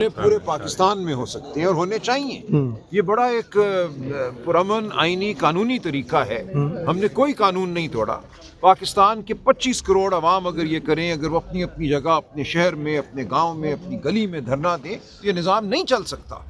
पूरे पाकिस्तान में हो सकते हैं और होने चाहिए। ये बड़ा एक पुरअमन आईनी कानूनी तरीका है। हमने कोई कानून नहीं तोड़ा। पाकिस्तान के 25 करोड़ अवाम अगर ये करें, अगर वो अपनी अपनी जगह, अपने शहर में, अपने गांव में, अपनी गली में धरना दें, तो ये निज़ाम नहीं चल सकता।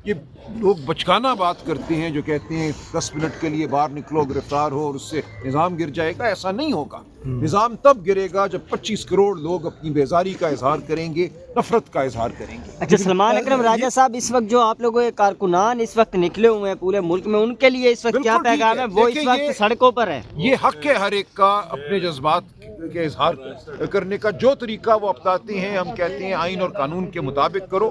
ये लोग बचकाना बात करते हैं जो कहते हैं 10 मिनट के लिए बाहर निकलो, गिरफ्तार हो और उससे निज़ाम गिर जाएगा। ऐसा नहीं होगा। निज़ाम तब गिरेगा जब 25 करोड़ लोग अपनी बेजारी का इजहार करेंगे, नफरत का इजहार करेंगे। अच्छा, सलमान अकरम राजा साहब, इस वक्त जो आप लोगों के कारकुनान इस वक्त निकले हुए हैं पूरे मुल्क में, उनके लिए इस वक्त क्या पैगाम है? वो इस वक्त सड़कों पर है। ये हक है हर एक का अपने जज्बात के इजहार करने का। जो तरीका वो अपनाते हैं, हम कहते हैं आइन और कानून के मुताबिक करो।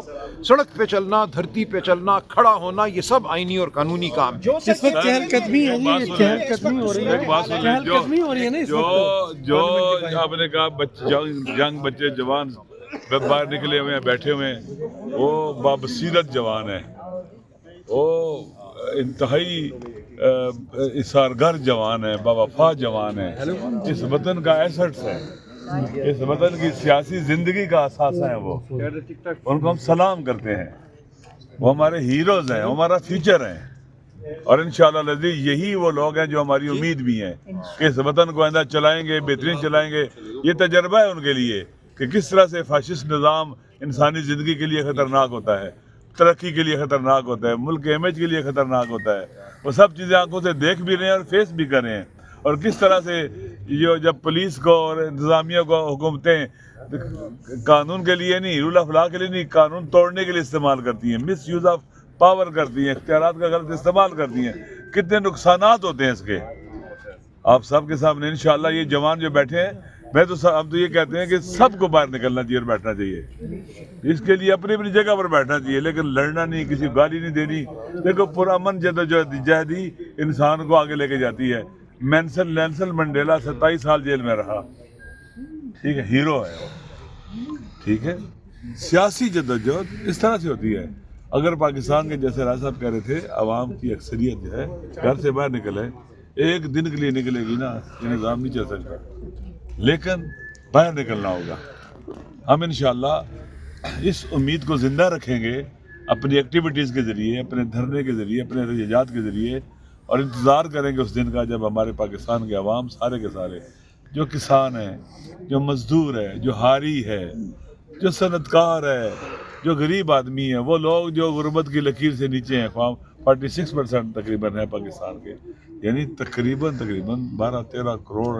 सड़क पे चलना, धरती पे चलना, खड़ा होना, ये सब आइनी और कानूनी काम है। इस वक्त चहलकदमी है, चहलकदमी हो रही है, चहलकदमी हो रही है ना इस वक्त। जो आपने कहा यंग बच्चे जवान बाहर निकले हुए हैं, बैठे हुए हैं, वो बाबसीरत जवान है, वो इंतहाई इसारगर जवान है, बावफा जवान है, इस वतन का एसेट्स है, इस वतन की सियासी जिंदगी का असासा है। वो उनको हम सलाम करते हैं। वो हमारे हीरोज हैं, हमारा फ्यूचर है। और इंशाअल्लाह लज़ीज़ यही वो लोग हैं जो हमारी उम्मीद भी हैं कि इस वतन को आइंदा चलाएंगे, बेहतरीन चलाएंगे। ये तजर्बा है उनके लिए कि किस तरह से फाशिस्ट निज़ाम इंसानी ज़िंदगी के लिए ख़तरनाक होता है, तरक्की के लिए ख़तरनाक होता है, मुल्क के इमेज के लिए ख़तरनाक होता है। वो सब चीज़ें आंखों से देख भी रहे हैं और फेस भी कर रहे हैं। और किस तरह से ये जब पुलिस को और इंतज़ामिया को हुकूमतें कानून के लिए नहीं, रूल ऑफ लॉ के लिए नहीं, कानून तोड़ने के लिए इस्तेमाल करती हैं, मिस यूज़ ऑफ पावर करती हैं, इख्तियारात का गलत इस्तेमाल करती हैं, कितने नुकसानात होते हैं इसके। आप सबके सामने इंशाअल्लाह ये जवान जो बैठे हैं, मैं तो हम तो ये कहते हैं कि सबको बाहर निकलना चाहिए और बैठना चाहिए। इसके लिए अपनी अपनी जगह पर बैठना चाहिए, लेकिन लड़ना नहीं, किसी को गाली नहीं देनी। देखो पुरअमन जदोजहदी इंसान को आगे लेके जाती है। नेल्सन मंडेला 27 साल जेल में रहा, ठीक है, हीरो है वो, ठीक है। सियासी जदोजहद इस तरह से होती है। अगर पाकिस्तान के जैसे राज साहब कह रहे थे, आवाम की अक्सरियत जो है घर से बाहर निकले, एक दिन के लिए निकलेगी ना, ये निज़ाम नहीं चल सकता, लेकिन बाहर निकलना होगा। हम इंशाअल्लाह इस उम्मीद को ज़िंदा रखेंगे अपनी एक्टिविटीज़ के ज़रिए, अपने धरने के ज़रिए, अपने एहतजाजात के ज़रिए, और इंतज़ार करेंगे उस दिन का जब हमारे पाकिस्तान के अवाम सारे के सारे, जो किसान है, जो मज़दूर है, जो हारी है, जो सनतकार है, जो गरीब आदमी है, वो लोग जो गुर्बत की लकीर से नीचे हैं, 46% तकरीबन है पाकिस्तान के, यानी तकरीबन 12-13 करोड़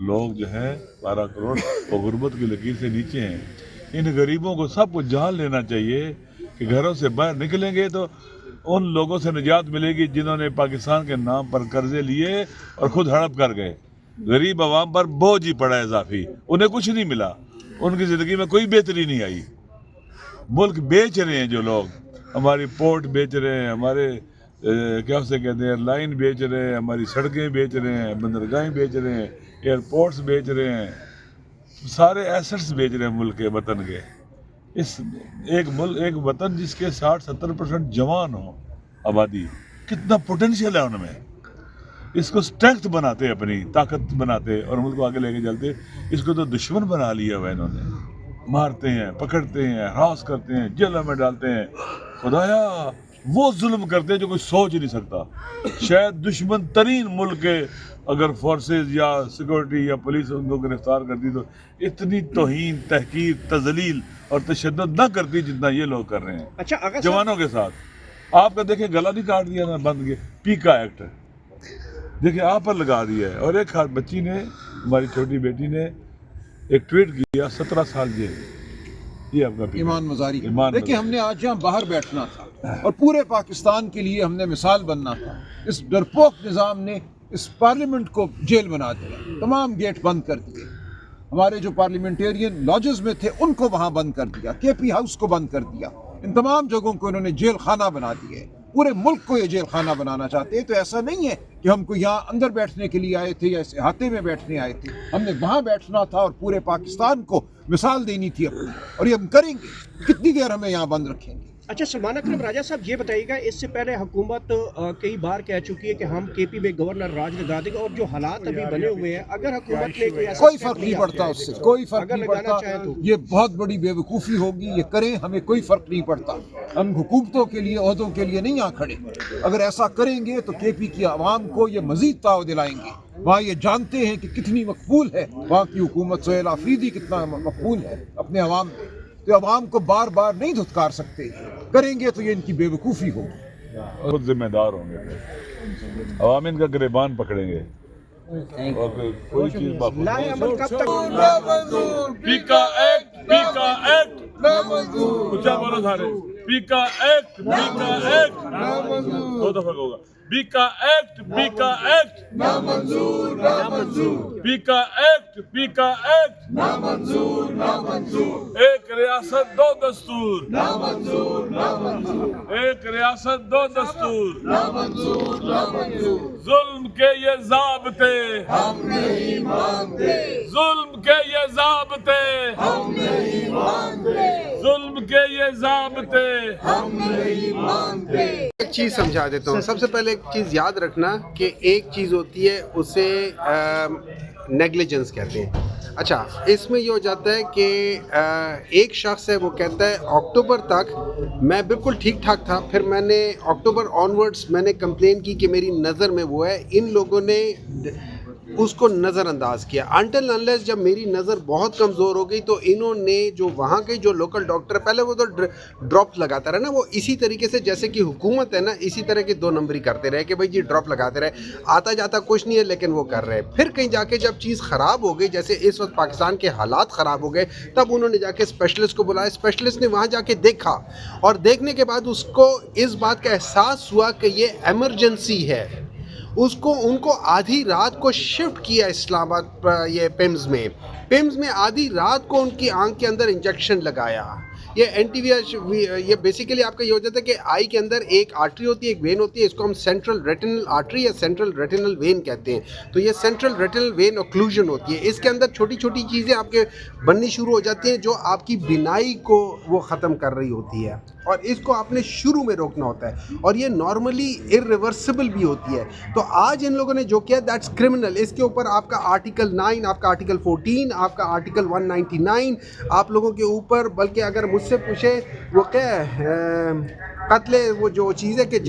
लोग जो हैं, 12 करोड़ वो गुर्बत की लकीर से नीचे हैं। इन गरीबों को सबको जान लेना चाहिए कि घरों से बाहर निकलेंगे तो उन लोगों से निजात मिलेगी जिन्होंने पाकिस्तान के नाम पर कर्जे लिए और खुद हड़प कर गए। गरीब आवाम पर बोझ ही पड़ा है इजाफी, उन्हें कुछ नहीं मिला, उनकी ज़िंदगी में कोई बेहतरी नहीं आई। मुल्क बेच रहे हैं जो लोग, हमारी पोर्ट बेच रहे हैं, हमारे क्या उसे कहते हैं, एयरलाइन बेच रहे हैं, हमारी सड़कें बेच रहे हैं, बंदरगाहें बेच रहे हैं, एयरपोर्ट्स बेच रहे हैं, सारे एसेट्स बेच रहे हैं मुल्क के, वतन के। इस एक वतन जिसके 60-70% जवान हो आबादी, कितना पोटेंशियल है उनमें। इसको स्ट्रेंथ बनाते, अपनी ताकत बनाते और मुल्क को आगे लेके चलते। इसको तो दुश्मन बना लिया हुआ इन्होंने, मारते हैं, पकड़ते हैं, हरास करते हैं, जेलों में डालते हैं। खुदाया वो जुल्म करते हैं जो कोई सोच नहीं सकता। शायद दुश्मन तरीन मुल्क के अगर फोर्सेस या सिक्योरिटी या पुलिस उनको गिरफ्तार करती तो इतनी तौहीन, तहकीर, तजलील और तशद्दुद न करती जितना ये लोग कर रहे हैं। अच्छा, जवानों के साथ आपका देखिए गला नहीं काट दिया ना, बंद के पीका एक्ट देखिए आप पर लगा दिया है। और एक बच्ची ने, हमारी छोटी बेटी ने एक ट्वीट किया, 17 साल जेल। ये आपका ईमान मजारी। देखिए, हमने आज यहाँ बाहर बैठना था और पूरे पाकिस्तान के लिए हमने मिसाल बनना था। इस डरपोक निज़ाम ने इस पार्लियामेंट को जेल बना दिया, तमाम गेट बंद कर दिए, हमारे जो पार्लियामेंटेरियन लॉजेस में थे उनको वहाँ बंद कर दिया, केपी हाउस को बंद कर दिया, इन तमाम जगहों को इन्होंने जेल खाना बना दिए। पूरे मुल्क को ये जेल खाना बनाना चाहते हैं। तो ऐसा नहीं है कि हमको यहाँ अंदर बैठने के लिए आए थे या इस अहाते में बैठने आए थे, हमने वहाँ बैठना था और पूरे पाकिस्तान को मिसाल देनी थी अपनी, और ये हम करेंगे। कितनी देर हमें यहाँ बंद रखेंगे? अच्छा, सलमान अकरम राजा साहब ये बताइएगा, इससे पहले हुकूमत कई बार कह चुकी है कि हम केपी में गवर्नर राज लगा देंगे, और जो हालात अभी बने हुए हैं, अगर हुकूमत ने कोई फर्क नहीं पड़ता उससे, कोई फर्क नहीं पड़ता। ये बहुत बड़ी बेवकूफ़ी होगी, ये करें, हमें कोई फर्क नहीं पड़ता। हम हुकूमतों के लिए, ओहदों के लिए नहीं यहाँ खड़े। अगर ऐसा करेंगे तो केपी की आवाम को ये मजीद ताव दिलाएंगे। वहाँ ये जानते हैं कि कितनी मकबूल है वहाँ की हुकूमत, सोहेल आफरीदी कितना मकबूल है अपने अवाम में, तो अवाम को बार बार नहीं धुतकार सकते। करेंगे तो ये इनकी बेवकूफ़ी होगी। खुद जिम्मेदार होंगे, अवाम इनका गिरबान पकड़ेंगे और कोई चीज बाकी लाए अमल कब तक? पीका एक्ट ऊंचा बोलो सारे, पीका एक्ट दो दफा होगा, पीका एक्ट नामंजूर, पीका एक्ट नामंजूर, एक रियासत दो दस्तूर नामंजूर, एक रियासत दो दस्तूर नामंजूर, जुल्म के ये ज़ाब्ते हम नहीं मानते, जुल्म के ये ज़ाब्ते हम नहीं मानते, जुल्म के ये ज़ाब्ते हम नहीं मानते। एक चीज़ समझा देता हूँ। सबसे पहले एक चीज़ याद रखना कि एक चीज़ होती है उसे नेग्लिजेंस कहते हैं। अच्छा, इसमें ये हो जाता है कि एक शख्स है वो कहता है अक्टूबर तक मैं बिल्कुल ठीक ठाक था, फिर मैंने अक्टूबर ऑनवर्ड्स मैंने कंप्लेन की कि मेरी नज़र में वो है, इन लोगों ने उसको नज़रअंदाज किया। अनटिल अनलेस जब मेरी नज़र बहुत कमज़ोर हो गई तो इन्होंने जो वहाँ के जो लोकल डॉक्टर, पहले वो तो ड्रॉप लगाता रहा ना, वो इसी तरीके से जैसे कि हुकूमत है ना, इसी तरह की 2 नंबरी करते रहे कि भाई जी ड्रॉप लगाते रहे, आता जाता कुछ नहीं है लेकिन वो कर रहे। फिर कहीं जाके जब चीज़ ख़राब हो गई, जैसे इस वक्त पाकिस्तान के हालात ख़राब हो गए, तब उन्होंने जाके स्पेशलिस्ट को बुलाया, स्पेशलिस्ट ने वहाँ जाके देखा, और देखने के बाद उसको इस बात का एहसास हुआ कि ये एमरजेंसी है। उनको आधी रात को शिफ्ट किया इस्लामाबाद, ये पिम्स में आधी रात को उनकी आंख के अंदर इंजेक्शन लगाया। ये एंटीवियर, ये बेसिकली आपका ये हो जाता है कि आई के अंदर एक आर्टरी होती है, एक वेन होती है, इसको हम सेंट्रल रेटिनल आर्टरी या सेंट्रल रेटिनल वेन कहते हैं। तो ये सेंट्रल रेटिनल वेन ऑक्लूजन होती है, इसके अंदर छोटी छोटी चीज़ें आपके बननी शुरू हो जाती हैं जो आपकी बिनाई को वो ख़त्म कर रही होती है, और इसको आपने शुरू में रोकना होता है, और ये नॉर्मली इरिवर्सिबल भी होती है। तो आज इन लोगों ने जो किया दैट्स क्रिमिनल। इसके ऊपर आपका आर्टिकल 9, आपका आर्टिकल 14, आपका आर्टिकल 199 आप लोगों के ऊपर, बल्कि अगर मुझसे पूछे वो क्या है, कत्ले, वो जो चीज़ है कि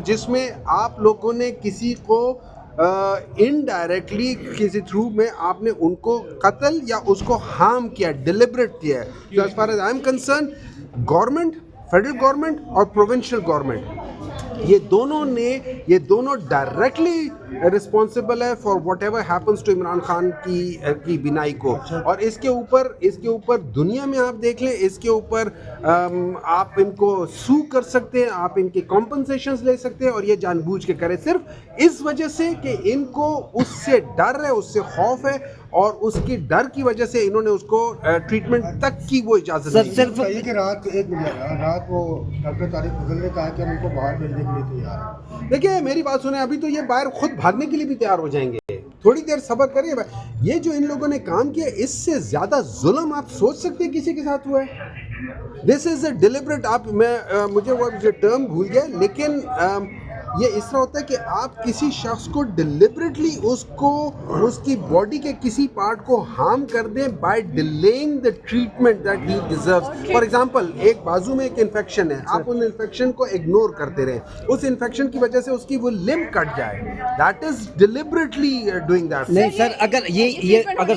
जिसमें आप लोगों ने किसी को इनडायरेक्टली किसी थ्रू में आपने उनको कत्ल या उसको हार्म किया, डिलिबरेट किया है। तो as far as I am concern, government, federal government और प्रोविंशियल गवर्नमेंट, ये दोनों डायरेक्टली रिस्पॉन्सिबल है for whatever happens to Imran Khan की बिनाई को। और इसके ऊपर दुनिया में आप देख लें, इसके ऊपर आप इनको सू कर सकते हैं, आप इनके कॉम्पनसेशंस ले सकते हैं, और ये जानबूझ के करें सिर्फ इस वजह से कि इनको उससे डर है, उससे खौफ है, और उसकी डर की वजह से इन्होंने उसको ट्रीटमेंट तक की वो इजाज़त नहीं दी। सिर्फ कि रात वो डॉक्टर तारिक फजल ने कहा कि हम उनको बाहर भेजने के लिए तैयार हैं। देखिए मेरी बात सुने, अभी तो ये बाहर खुद भागने के लिए भी तैयार हो जाएंगे, थोड़ी देर सब्र करिए। ये जो इन लोगों ने काम किया, इससे ज़्यादा जुल्म आप सोच सकते हैं किसी के साथ हुआ है? दिस इज़ अ डिलिबरेट, मुझे वो टर्म भूल गया, लेकिन ये इस तरह होता है कि आप किसी शख्स को डिलिबरेटली उसकी बॉडी के किसी पार्ट को हार्म कर दें by delaying the treatment that he deserves. For example, एक बाजू में एक इन्फेक्शन है, आप उन इन्फेक्शन को इग्नोर करते रहें, उस इन्फेक्शन की वजह से उसकी वो लिम्ब कट जाए, that is deliberately doing that. नहीं सर, अगर ये अगर